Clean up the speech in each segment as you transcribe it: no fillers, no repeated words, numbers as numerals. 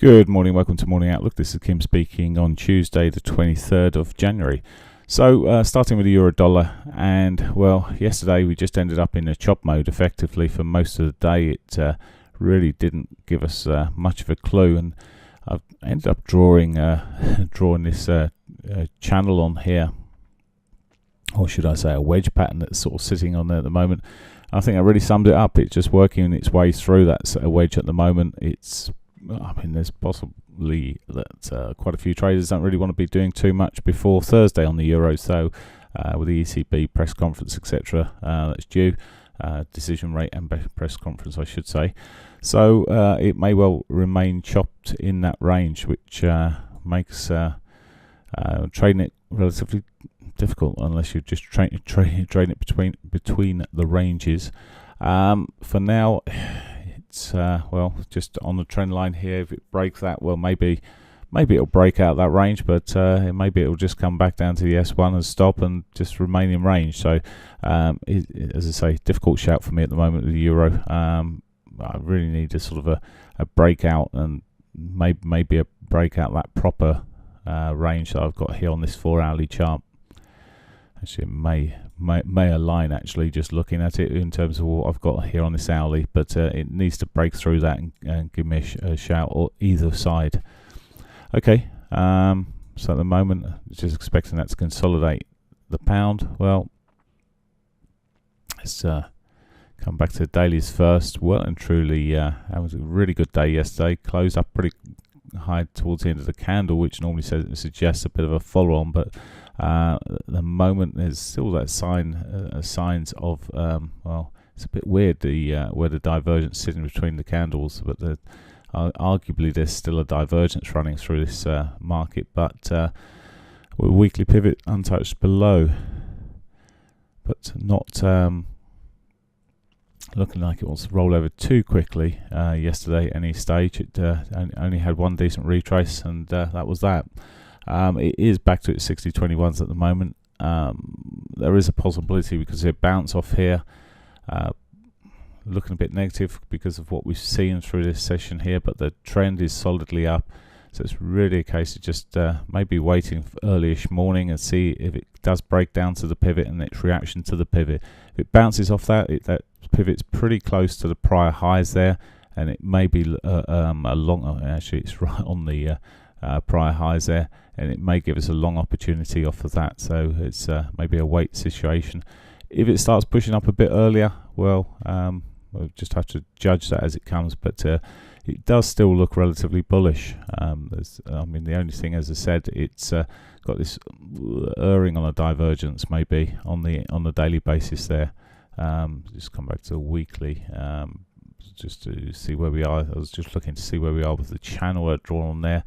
Good morning, welcome to Morning Outlook. This is Kim speaking on Tuesday the 23rd of January. So starting with the euro dollar, and well, yesterday we just ended up in a chop mode effectively for most of the day. It really didn't give us much of a clue, and I've ended up drawing this channel on here, or should I say a wedge pattern that's sort of sitting on there at the moment. I think I really summed it up. It's just working its way through that wedge at the moment. There's possibly that quite a few traders don't really want to be doing too much before Thursday on the euro. So with the ECB press conference, etc., that's due, decision rate and press conference, I should say. So it may well remain chopped in that range, which makes trading it relatively difficult unless you're just trading it between the ranges. For now, it's just on the trend line here. If it breaks that, well, maybe it'll break out that range, but maybe it'll just come back down to the S1 and stop and just remain in range. So as I say, difficult shout for me at the moment with the euro. I really need a sort of a breakout, and maybe a breakout that proper range that I've got here on this 4-hourly chart. Actually, it may align, actually, just looking at it in terms of what I've got here on this hourly, but it needs to break through that and give me a shout or either side. Okay, so at the moment, just expecting that to consolidate. The pound, well, let's come back to the dailies first. Well and truly, that was a really good day yesterday. Closed up pretty high towards the end of the candle, which normally suggests a bit of a follow-on, but at the moment there's still that signs of it's a bit weird where the divergence sitting between the candles, but arguably there's still a divergence running through this market, but with weekly pivot untouched below, but not looking like it wants to roll over too quickly yesterday at any stage. It only had one decent retrace, and that was that. It is back to its 60-21s at the moment. There is a possibility because it bounced off here, looking a bit negative because of what we've seen through this session here, but the trend is solidly up. So it's really a case of just maybe waiting for early-ish morning and see if it does break down to the pivot and its reaction to the pivot. If it bounces off that pivot's pretty close to the prior highs there, and it may be actually it's right on the prior highs there, and it may give us a long opportunity off of that. So it's maybe a wait situation. If it starts pushing up a bit earlier, well, we'll just have to judge that as it comes, but it does still look relatively bullish. The only thing, as I said, it's got this erring on a divergence maybe on the daily basis there. Just come back to weekly, just to see where we are. I was just looking to see where we are with the channel drawn on there,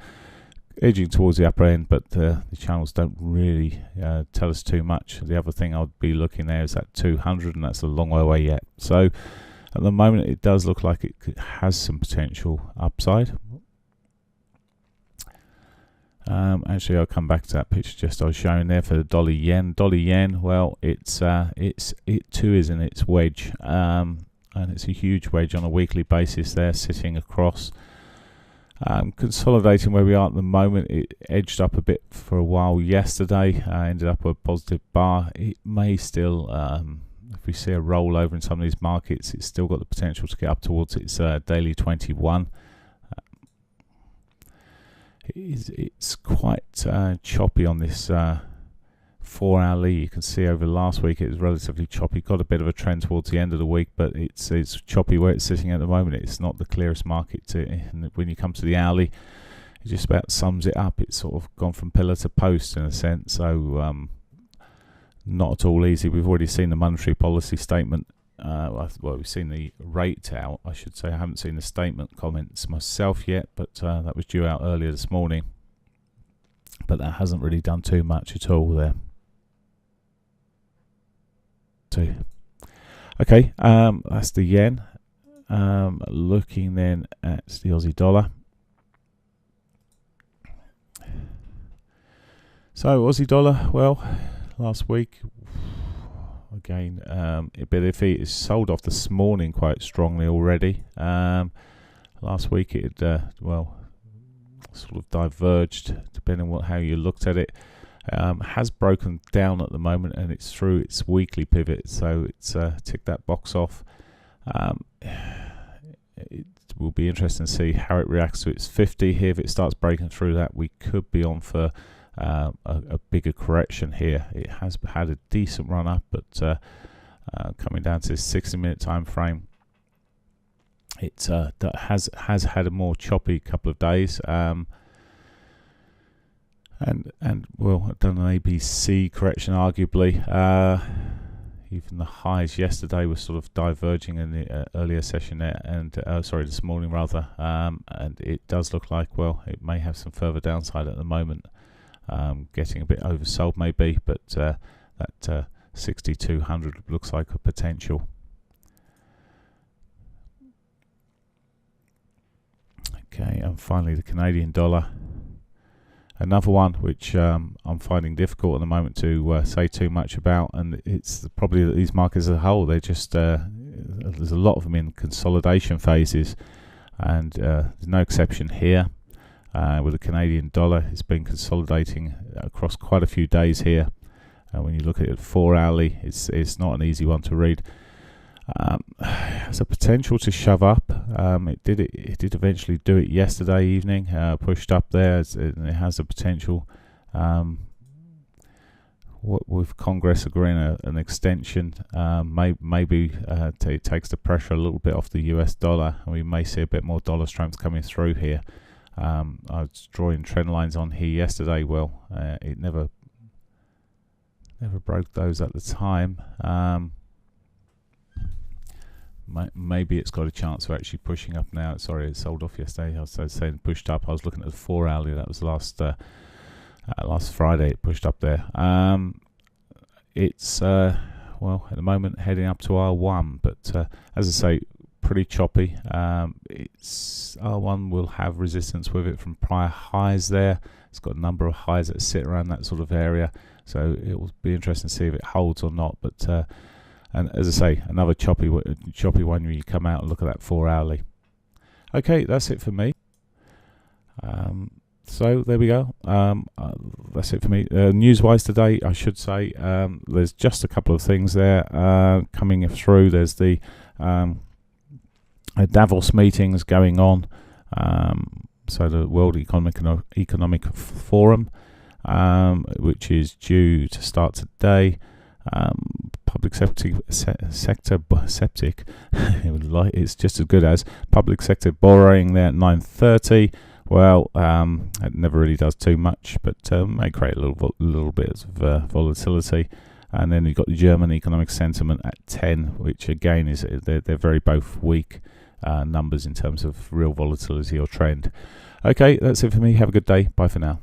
edging towards the upper end, but the channels don't really tell us too much. The other thing I'd be looking there is that 200, and that's a long way away yet. So at the moment it does look like it has some potential upside. Actually, I'll come back to that picture just I was showing there for the dollar yen. Dollar yen, well, it too is in its wedge, and it's a huge wedge on a weekly basis there, sitting across, consolidating where we are at the moment. It edged up a bit for a while yesterday, ended up with a positive bar. It may still, if we see a rollover in some of these markets, it's still got the potential to get up towards its daily 21. It's quite choppy on this 4-hourly. You can see over last week it was relatively choppy. Got a bit of a trend towards the end of the week, but it's choppy where it's sitting at the moment. It's not the clearest market when you come to the hourly. It just about sums it up. It's sort of gone from pillar to post in a sense. So not at all easy. We've already seen the monetary policy statement. We've seen the rate out, I should say. I haven't seen the statement comments myself yet, but that was due out earlier this morning. But that hasn't really done too much at all there. So, okay, that's the yen. Looking then at the Aussie dollar. So Aussie dollar, well, last week, again, but if it is sold off this morning quite strongly already. Last week it sort of diverged depending on how you looked at it. Has broken down at the moment, and it's through its weekly pivot, so it's ticked that box off. It will be interesting to see how it reacts to its 50 here. If it starts breaking through that, we could be on for a bigger correction here. It has had a decent run up, but coming down to this 60-minute time frame, it has had a more choppy couple of days. And well, I've done an ABC correction arguably. Even the highs yesterday were sort of diverging in the earlier session there, and this morning rather, and it does look like, well, it may have some further downside at the moment, getting a bit oversold maybe, but that 6200 looks like a potential. Okay, and finally the Canadian dollar. Another one which I'm finding difficult at the moment to say too much about, and it's probably that these markets as a whole, they're just there's a lot of them in consolidation phases, and there's no exception here. With the Canadian dollar, it's been consolidating across quite a few days here. When you look at it 4 hourly, it's not an easy one to read. Has a potential to shove up. It did eventually do it yesterday evening. Pushed up there. It has a potential. With Congress agreeing an extension, maybe it takes the pressure a little bit off the US dollar, and we may see a bit more dollar strength coming through here. I was drawing trend lines on here yesterday. Well, it never broke those at the time. Maybe it's got a chance of actually pushing up now. Sorry, it sold off yesterday. I was saying pushed up. I was looking at the 4 hourly. That was last Friday. It pushed up there. It's well, at the moment heading up to R1, but as I say, pretty choppy. It's R1 will have resistance with it from prior highs there. It's got a number of highs that sit around that sort of area, so it will be interesting to see if it holds or not. But and as I say, another choppy one when you come out and look at that 4 hourly. Okay, that's it for me. So there we go. That's it for me. News-wise today, I should say, there's just a couple of things there coming through. There's the Davos meetings going on. So the World Economic Forum, which is due to start today. Public sector septic it's just as good as public sector borrowing there at 9:30. Well, it never really does too much, but may create a little bit of volatility. And then you've got the German economic sentiment at 10, which again is they're very both weak numbers in terms of real volatility or trend. Okay, that's it for me. Have a good day. Bye for now.